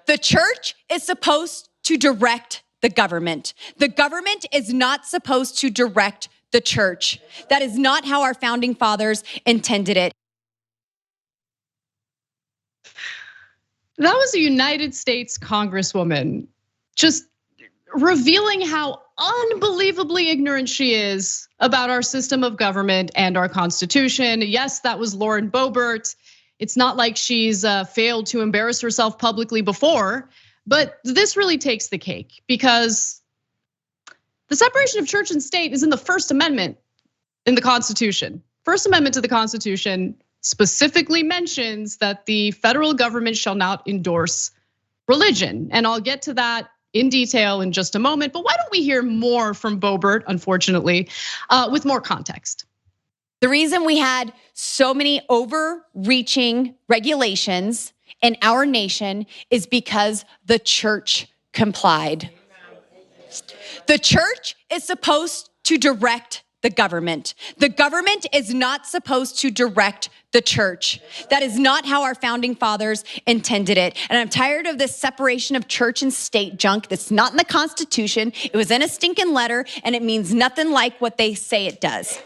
The church is supposed to direct the government. The government is not supposed to direct the church. That is not how our founding fathers intended it. That was a United States Congresswoman just revealing how unbelievably ignorant she is about our system of government and our Constitution. Yes, that was Lauren Boebert. It's not like she's failed to embarrass herself publicly before, but this really takes the cake because the separation of church and state is in the First Amendment in the Constitution. First Amendment to the Constitution specifically mentions that the federal government shall not endorse religion. And I'll get to that in detail in just a moment, but why don't we hear more from Boebert, unfortunately, with more context. The reason we had so many overreaching regulations in our nation is because the church complied. The church is supposed to direct the government. The government is not supposed to direct the church. That is not how our founding fathers intended it. And I'm tired of this separation of church and state junk that's not in the Constitution. It was in a stinking letter and it means nothing like what they say it does.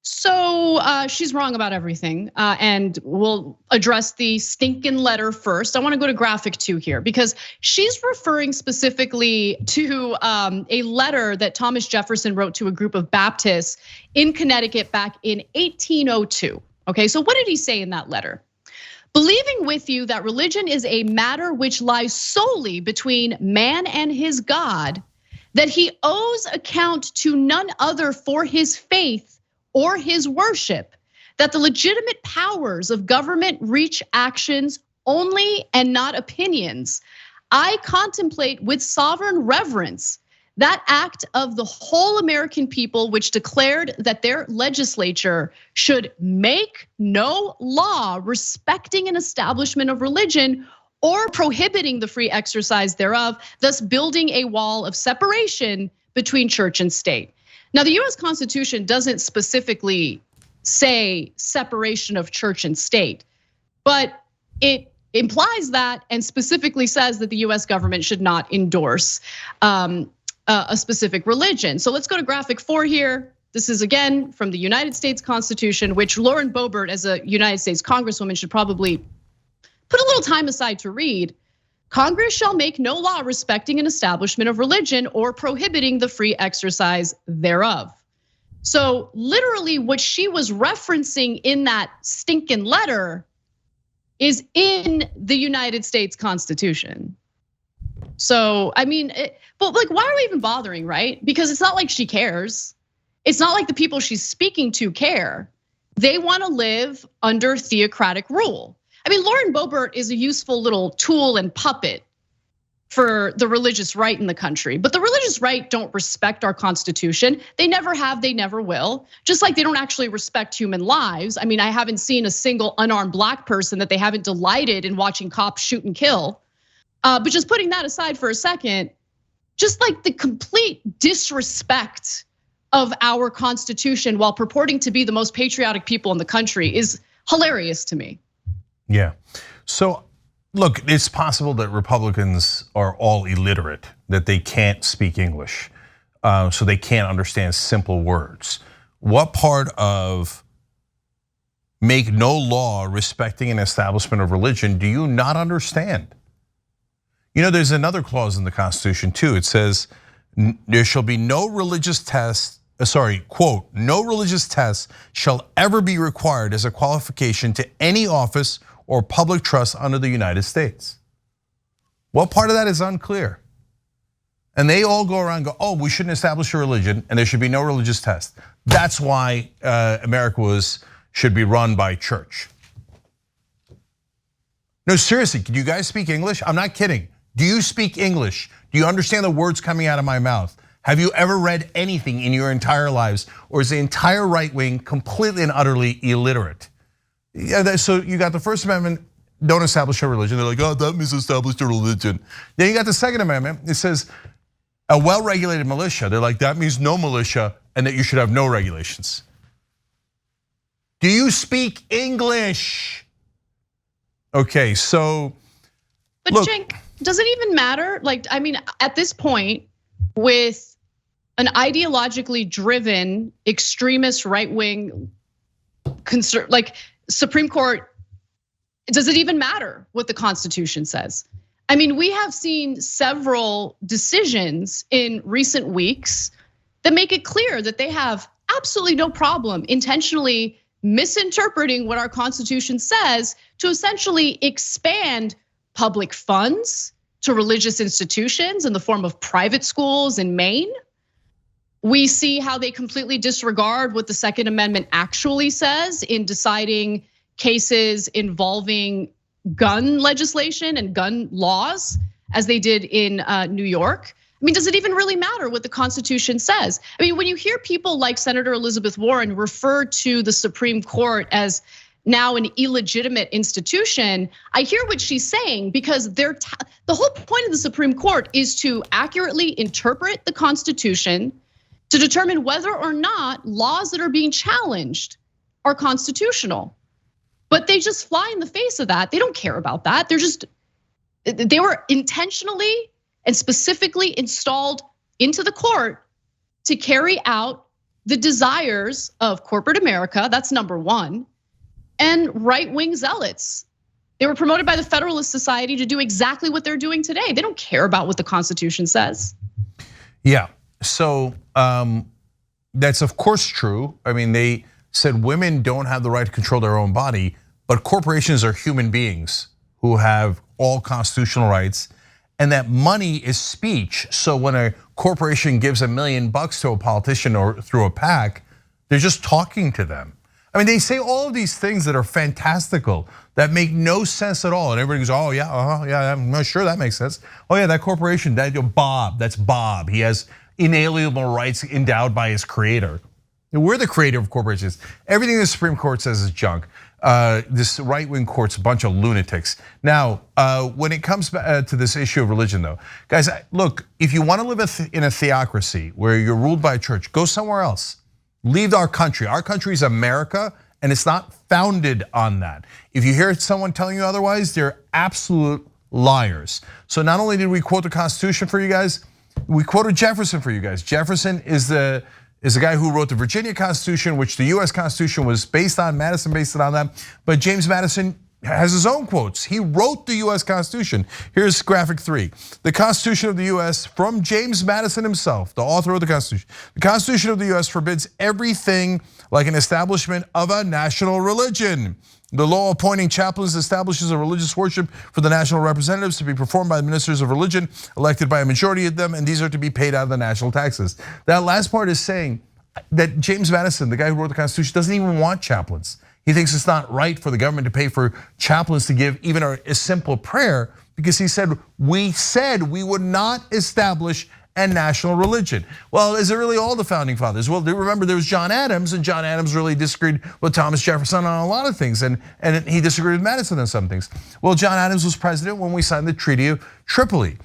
So she's wrong about everything, and we'll address the stinking letter first. I want to go to graphic 2 here because she's referring specifically to a letter that Thomas Jefferson wrote to a group of Baptists in Connecticut back in 1802. Okay, so what did he say in that letter? Believing with you that religion is a matter which lies solely between man and his God, that he owes account to none other for his faith or his worship, that the legitimate powers of government reach actions only and not opinions. I contemplate with sovereign reverence that act of the whole American people which declared that their legislature should make no law respecting an establishment of religion or prohibiting the free exercise thereof, thus building a wall of separation between church and state. Now, the US Constitution doesn't specifically say separation of church and state, but it implies that and specifically says that the US government should not endorse a specific religion. So let's go to graphic 4 here. This is again from the United States Constitution, which Lauren Boebert, as a United States Congresswoman, should probably put a little time aside to read. Congress shall make no law respecting an establishment of religion or prohibiting the free exercise thereof. So literally what she was referencing in that stinking letter is in the United States Constitution. So, I mean, but like, why are we even bothering, right? Because it's not like she cares. It's not like the people she's speaking to care. They wanna live under theocratic rule. I mean, Lauren Boebert is a useful little tool and puppet for the religious right in the country, but the religious right don't respect our Constitution. They never have, they never will. Just like they don't actually respect human lives. I mean, I haven't seen a single unarmed black person that they haven't delighted in watching cops shoot and kill. But just putting that aside for a second, just like the complete disrespect of our Constitution while purporting to be the most patriotic people in the country is hilarious to me. Yeah, so look, it's possible that Republicans are all illiterate, that they can't speak English, so they can't understand simple words. What part of make no law respecting an establishment of religion do you not understand? You know, there's another clause in the Constitution too. It says, there shall be no religious test, quote, no religious test shall ever be required as a qualification to any office or public trust under the United States. What part of that is unclear? And they all go around and go, oh, we shouldn't establish a religion and there should be no religious test. That's why America should be run by church. No, seriously, can you guys speak English? I'm not kidding. Do you speak English? Do you understand the words coming out of my mouth? Have you ever read anything in your entire lives? Or is the entire right wing completely and utterly illiterate? Yeah, so you got the First Amendment, don't establish a religion. They're like, oh, that means establish a religion. Then you got the Second Amendment, it says a well-regulated militia. They're like, that means no militia and that you should have no regulations. Do you speak English? Okay, so But look, Cenk, does it even matter? Like, I mean, at this point, with an ideologically driven extremist right-wing like Supreme Court, does it even matter what the Constitution says? I mean, we have seen several decisions in recent weeks that make it clear that they have absolutely no problem intentionally misinterpreting what our Constitution says to essentially expand public funds to religious institutions in the form of private schools in Maine. We see how they completely disregard what the Second Amendment actually says in deciding cases involving gun legislation and gun laws, as they did in New York. I mean, does it even really matter what the Constitution says? I mean, when you hear people like Senator Elizabeth Warren refer to the Supreme Court as now an illegitimate institution, I hear what she's saying, because the whole point of the Supreme Court is to accurately interpret the Constitution to determine whether or not laws that are being challenged are constitutional. But they just fly in the face of that. They don't care about that. They were intentionally and specifically installed into the court to carry out the desires of corporate America. That's number one. And right-wing zealots. They were promoted by the Federalist Society to do exactly what they're doing today. They don't care about what the Constitution says. Yeah, so that's of course true. I mean, they said women don't have the right to control their own body, but corporations are human beings who have all constitutional rights, and that money is speech. So when a corporation gives $1 million to a politician or through a PAC, they're just talking to them. I mean, they say all of these things that are fantastical, that make no sense at all. And everybody goes, oh yeah, yeah, I'm not sure that makes sense. Oh yeah, that corporation, that's Bob. He has inalienable rights endowed by his creator. We're the creator of corporations. Everything the Supreme Court says is junk. This right-wing court's a bunch of lunatics. Now, when it comes to this issue of religion though, guys, look, if you wanna live in a theocracy where you're ruled by a church, go somewhere else. Leave our country. Our country is America, and it's not founded on that. If you hear someone telling you otherwise, they're absolute liars. So not only did we quote the Constitution for you guys, we quoted Jefferson for you guys. Jefferson is the guy who wrote the Virginia Constitution, which the US Constitution was based on. Madison based it on that. But James Madison has his own quotes. He wrote the US Constitution. Here's graphic 3. The Constitution of the US from James Madison himself, the author of the Constitution. The Constitution of the US forbids everything like an establishment of a national religion. The law appointing chaplains establishes a religious worship for the national representatives to be performed by the ministers of religion elected by a majority of them, and these are to be paid out of the national taxes. That last part is saying that James Madison, the guy who wrote the Constitution, doesn't even want chaplains. He thinks it's not right for the government to pay for chaplains to give even a simple prayer, because he said we would not establish a national religion. Well, is it really all the founding fathers? Well, remember there was John Adams, and John Adams really disagreed with Thomas Jefferson on a lot of things, and he disagreed with Madison on some things. Well, John Adams was president when we signed the Treaty of Tripoli.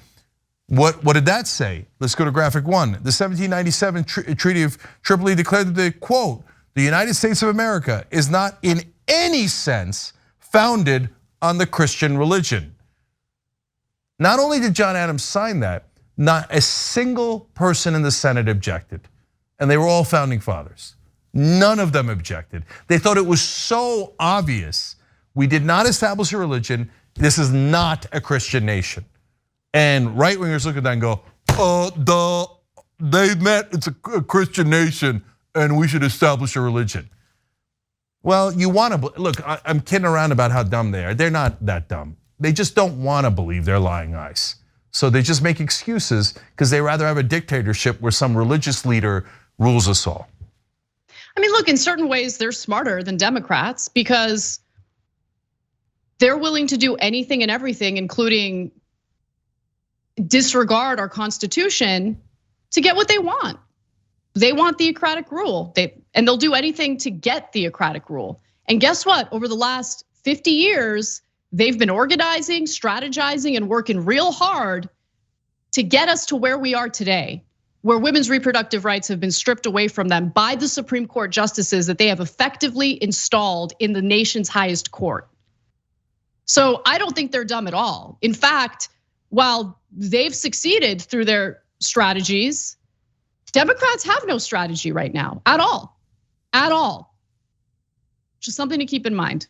What did that say? Let's go to graphic 1. The 1797 Treaty of Tripoli declared that the quote, the United States of America is not in any sense founded on the Christian religion. Not only did John Adams sign that, not a single person in the Senate objected. And they were all founding fathers. None of them objected. They thought it was so obvious. We did not establish a religion. This is not a Christian nation. And right-wingers look at that and go, they meant it's a Christian nation and we should establish a religion. Well, you wanna, look, I'm kidding around about how dumb they are. They're not that dumb. They just don't wanna believe they're lying eyes. So they just make excuses because they rather have a dictatorship where some religious leader rules us all. I mean, look, in certain ways, they're smarter than Democrats because they're willing to do anything and everything, including disregard our Constitution to get what they want. They want theocratic rule, and they'll do anything to get theocratic rule. And guess what? Over the last 50 years, they've been organizing, strategizing, and working real hard to get us to where we are today, where women's reproductive rights have been stripped away from them by the Supreme Court justices that they have effectively installed in the nation's highest court. So I don't think they're dumb at all. In fact, while they've succeeded through their strategies, Democrats have no strategy right now at all, at all. Just something to keep in mind.